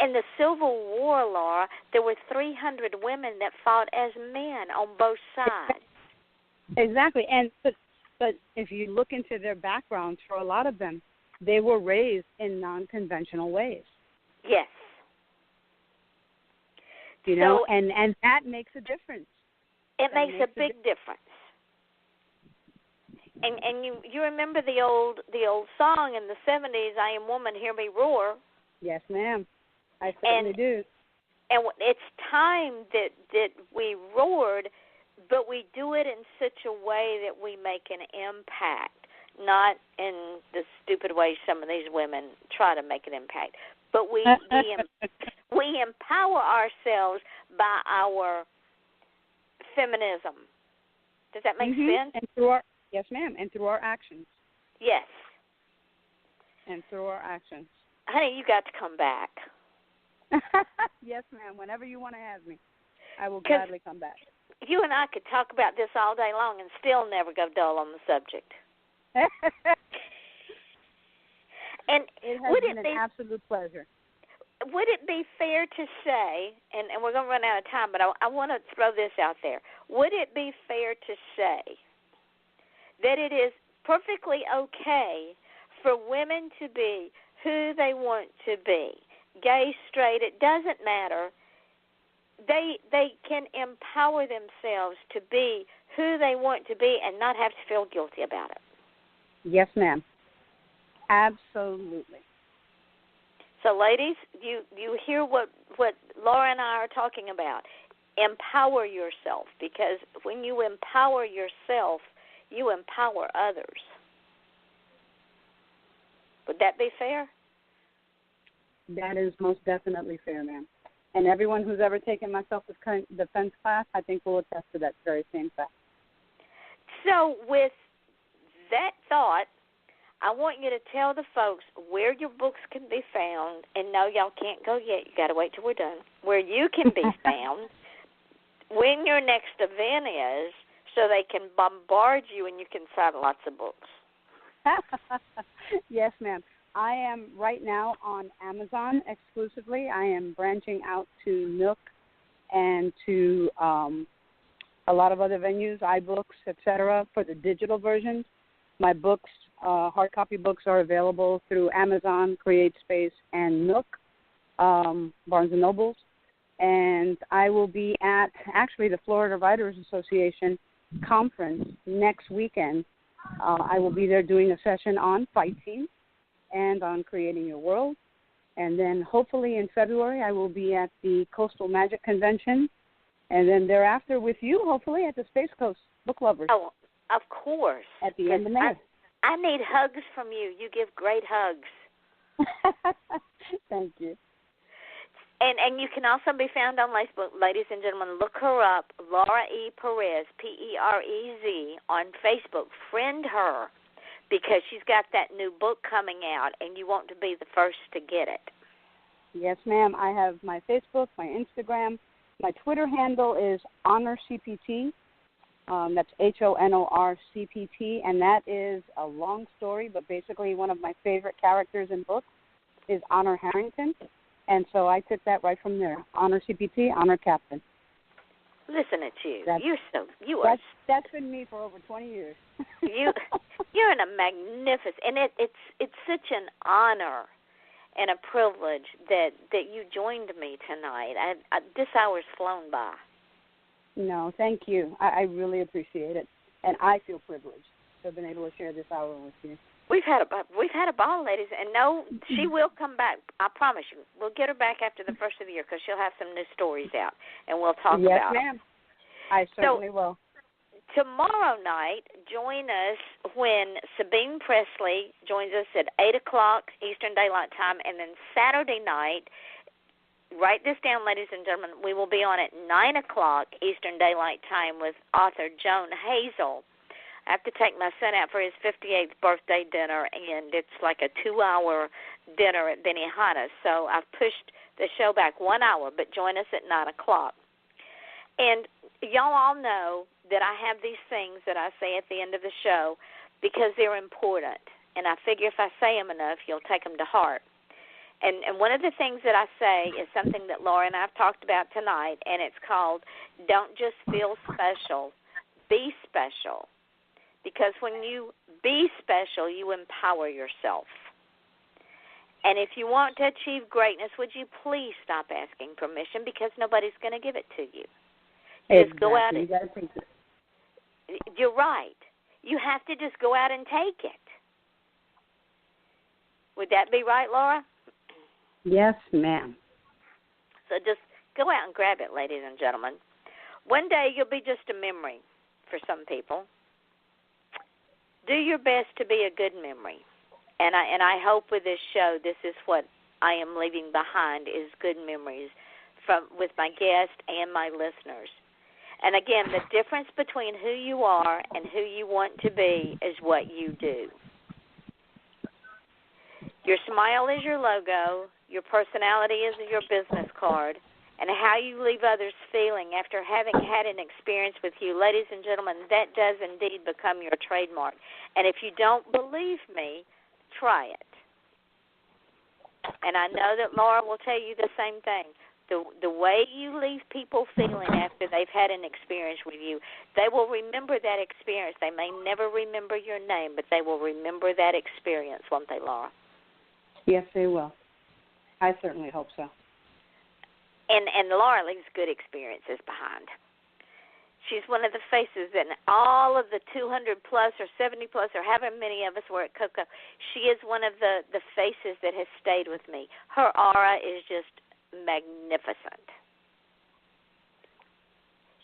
in the Civil War, Laura, there were 300 women that fought as men on both sides. Exactly, and but if you look into their backgrounds, for a lot of them, they were raised in non-conventional ways. Yes. You know, and that makes a difference. It makes a big difference. And you remember the old song in the 70s, "I Am Woman, Hear Me Roar." Yes, ma'am. I certainly do. And it's time that we roared, but we do it in such a way that we make an impact, not in the stupid way some of these women try to make an impact. But we empower ourselves by our feminism. Does that make sense? And through yes, ma'am, and through our actions. Yes. And through our actions. Honey, you got to come back. Yes, ma'am. Whenever you want to have me, I will gladly come back. You and I could talk about this all day long and still never go dull on the subject. And it has been an absolute pleasure. Would it be fair to say, and we're going to run out of time, but I want to throw this out there. Would it be fair to say that it is perfectly okay for women to be who they want to be? Gay, straight, it doesn't matter. They can empower themselves to be who they want to be and not have to feel guilty about it. Yes, ma'am. Absolutely. So, ladies, you hear what Laura and I are talking about. Empower yourself, because when you empower yourself, you empower others. Would that be fair? That is most definitely fair, ma'am. And everyone who's ever taken my self-defense class, I think, will attest to that very same fact. So with that thought, I want you to tell the folks where your books can be found. And no, y'all can't go yet. You got to wait till we're done. Where you can be found, when your next event is, so they can bombard you and you can sign lots of books. Yes, ma'am. I am right now on Amazon exclusively. I am branching out to Nook and to a lot of other venues, iBooks, etc., for the digital versions. My books, hard copy books, are available through Amazon, CreateSpace, and Nook, Barnes & Nobles. And I will be at, actually, the Florida Writers Association conference next weekend. I will be there doing a session on fight scenes and on creating your world. And then hopefully in February I will be at the Coastal Magic Convention And then thereafter with you, hopefully, at the Space Coast Book Lovers. Oh, of course. At the end of May. I need hugs from you. You give great hugs. Thank you. And you can also be found on Facebook, ladies and gentlemen. Look her up, Laura E. Perez, Perez, on Facebook. Friend her because she's got that new book coming out, and you want to be the first to get it. Yes, ma'am. I have my Facebook, my Instagram. My Twitter handle is HonorCPT. That's HONORCPT, and that is a long story, but basically one of my favorite characters in books is Honor Harrington. And so I took that right from there. Honor CPT, Honor Captain. Listen at you. That's been me for over 20 years. You're in a magnificent, and it's such an honor and a privilege that you joined me tonight. This hour's flown by. No, thank you. I really appreciate it, and I feel privileged to have been able to share this hour with you. We've had a ball, ladies, and no, she will come back. I promise you. We'll get her back after the first of the year because she'll have some new stories out, and we'll talk about them. Yes, ma'am. I certainly will. Tomorrow night, join us when Sabine Presley joins us at 8 o'clock Eastern Daylight Time, and then Saturday night, write this down, ladies and gentlemen, we will be on at 9 o'clock Eastern Daylight Time with author Joan Hazel. I have to take my son out for his 58th birthday dinner, and it's like a 2-hour dinner at Benihana's. So I've pushed the show back 1 hour, but join us at 9 o'clock. And y'all all know that I have these things that I say at the end of the show because they're important. And I figure if I say them enough, you'll take them to heart. And one of the things that I say is something that Laura and I have talked about tonight, and it's called Don't Just Feel Special, Be Special. Because when you be special, you empower yourself. And if you want to achieve greatness, would you please stop asking permission because nobody's going to give it to you. Just go out and you're right. You have to just go out and take it. Would that be right, Laura? Yes, ma'am. So just go out and grab it, ladies and gentlemen. One day you'll be just a memory for some people. Do your best to be a good memory. And I hope with this show, this is what I am leaving behind is good memories with my guests and my listeners. And again, the difference between who you are and who you want to be is what you do. Your smile is your logo. Your personality is your business card. And how you leave others feeling after having had an experience with you. Ladies and gentlemen, that does indeed become your trademark. And if you don't believe me, try it. And I know that Laura will tell you the same thing. The way you leave people feeling after they've had an experience with you, they will remember that experience. They may never remember your name, but they will remember that experience, won't they, Laura? Yes, they will. I certainly hope so. And Laura leaves good experiences behind. She's one of the faces in all of the 200-plus or 70-plus or however many of us were at Coco. She is one of the faces that has stayed with me. Her aura is just magnificent.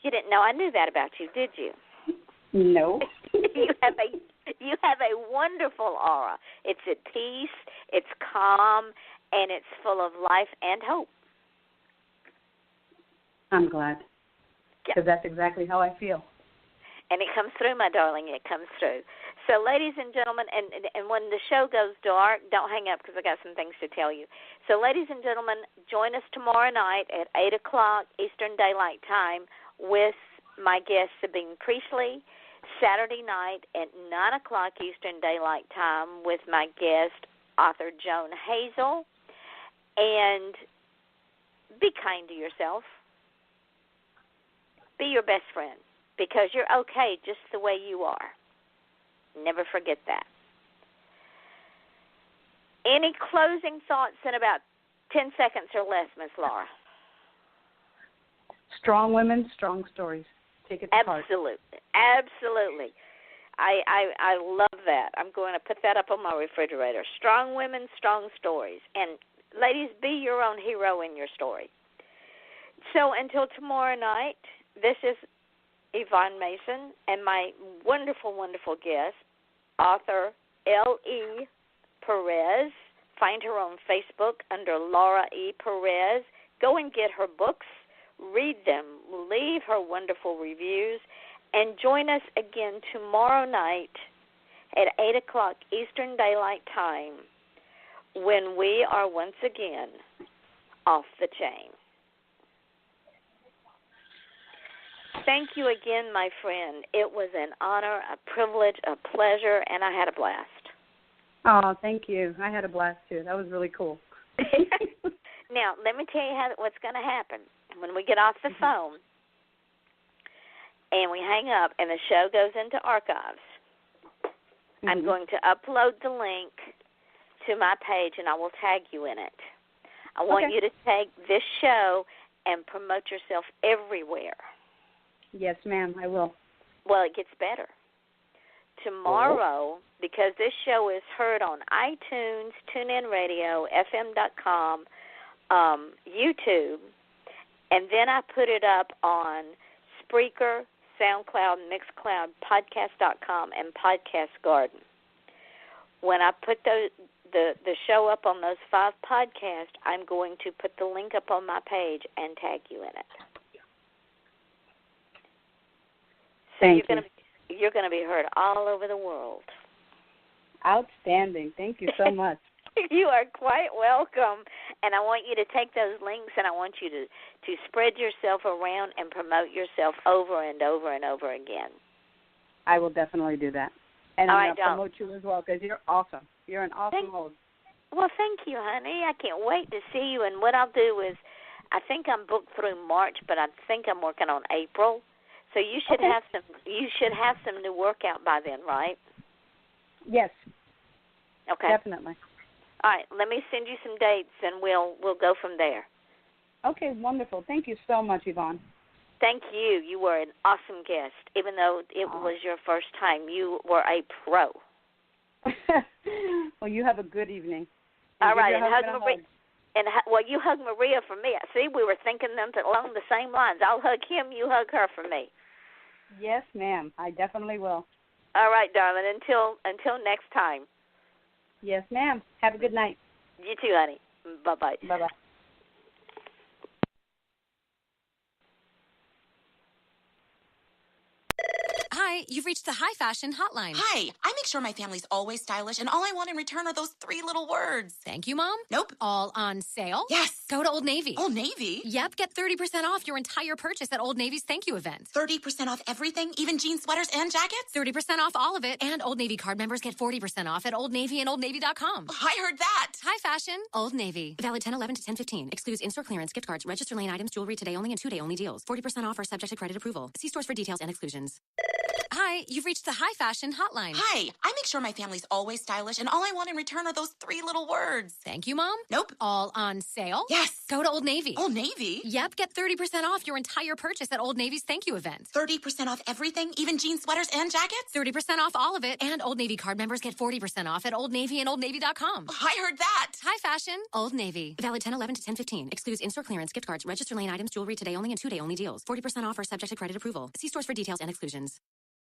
You didn't know I knew that about you, did you? No. You have a wonderful aura. It's at peace, it's calm, and it's full of life and hope. I'm glad, because that's exactly how I feel. And it comes through, my darling, it comes through. So, ladies and gentlemen, and when the show goes dark, don't hang up because I got some things to tell you. So, ladies and gentlemen, join us tomorrow night at 8 o'clock Eastern Daylight Time with my guest, Sabine Priestley. Saturday night at 9 o'clock Eastern Daylight Time with my guest, author Joan Hazel. And be kind to yourself. Be your best friend because you're okay just the way you are. Never forget that. Any closing thoughts in about 10 seconds or less, Miss Laura? Strong women, strong stories. Take it to heart. Absolutely. I love that. I'm going to put that up on my refrigerator. Strong women, strong stories. And ladies, be your own hero in your story. So until tomorrow night, this is Yvonne Mason and my wonderful, wonderful guest, author L.E. Perez. Find her on Facebook under Laura E. Perez. Go and get her books, read them, leave her wonderful reviews, and join us again tomorrow night at 8 o'clock Eastern Daylight Time when we are once again off the chain. Thank you again, my friend. It was an honor, a privilege, a pleasure, and I had a blast. Oh, thank you. I had a blast, too. That was really cool. Now, let me tell you what's going to happen. When we get off the phone and we hang up and the show goes into archives, I'm going to upload the link to my page, and I will tag you in it. I want you to take this show and promote yourself everywhere. Yes, ma'am, I will. Well, it gets better. Tomorrow, because this show is heard on iTunes, TuneIn Radio, FM.com, YouTube, and then I put it up on Spreaker, SoundCloud, Mixcloud, Podcast.com, and Podcast Garden. When I put the show up on those 5 podcasts, I'm going to put the link up on my page and tag you in it. So you're going to be heard all over the world. Outstanding. Thank you so much. You are quite welcome. And I want you to take those links and I want you to spread yourself around and promote yourself over and over and over again. I will definitely do that. And all I'm right, going to promote you as well because you're awesome. You're an awesome host. Well, thank you, honey. I can't wait to see you. And what I'll do is I think I'm booked through March, but I think I'm working on April. So you should have some new work out by then, right? Yes. Okay. Definitely. All right, let me send you some dates, and we'll go from there. Okay, wonderful. Thank you so much, Yvonne. Thank you. You were an awesome guest. Even though it was your first time, you were a pro. Well, you have a good evening. All right, and hug Maria. You hug Maria for me. See, we were thinking them along the same lines. I'll hug him, you hug her for me. Yes, ma'am. I definitely will. All right, darling. Until next time. Yes, ma'am. Have a good night. You too, honey. Bye-bye. Bye-bye. Hi, you've reached the High Fashion Hotline. Hi, I make sure my family's always stylish, and all I want in return are those 3 little words. Thank you, Mom. Nope. All on sale? Yes. Go to Old Navy. Old Navy? Yep, get 30% off your entire purchase at Old Navy's Thank You event. 30% off everything, even jeans, sweaters, and jackets? 30% off all of it, and Old Navy card members get 40% off at Old Navy and OldNavy.com. I heard that. High Fashion, Old Navy. Valid 10/11 to 10/15. Excludes in-store clearance, gift cards, register lane items, jewelry today only, and 2-day only deals. 40% off or subject to credit approval. See stores for details and exclusions. Hi, you've reached the High Fashion Hotline. Hi, I make sure my family's always stylish, and all I want in return are those 3 little words. Thank you, Mom. Nope. All on sale? Yes. Go to Old Navy. Old Navy? Yep, get 30% off your entire purchase at Old Navy's Thank You event. 30% off everything, even jeans, sweaters, and jackets? 30% off all of it, and Old Navy card members get 40% off at Old Navy and OldNavy.com. I heard that. High Fashion, Old Navy. Valid 10/11 to 10/15. Excludes in-store clearance, gift cards, register lane items, jewelry today only, and 2-day only deals. 40% off or subject to credit approval. See stores for details and exclusions.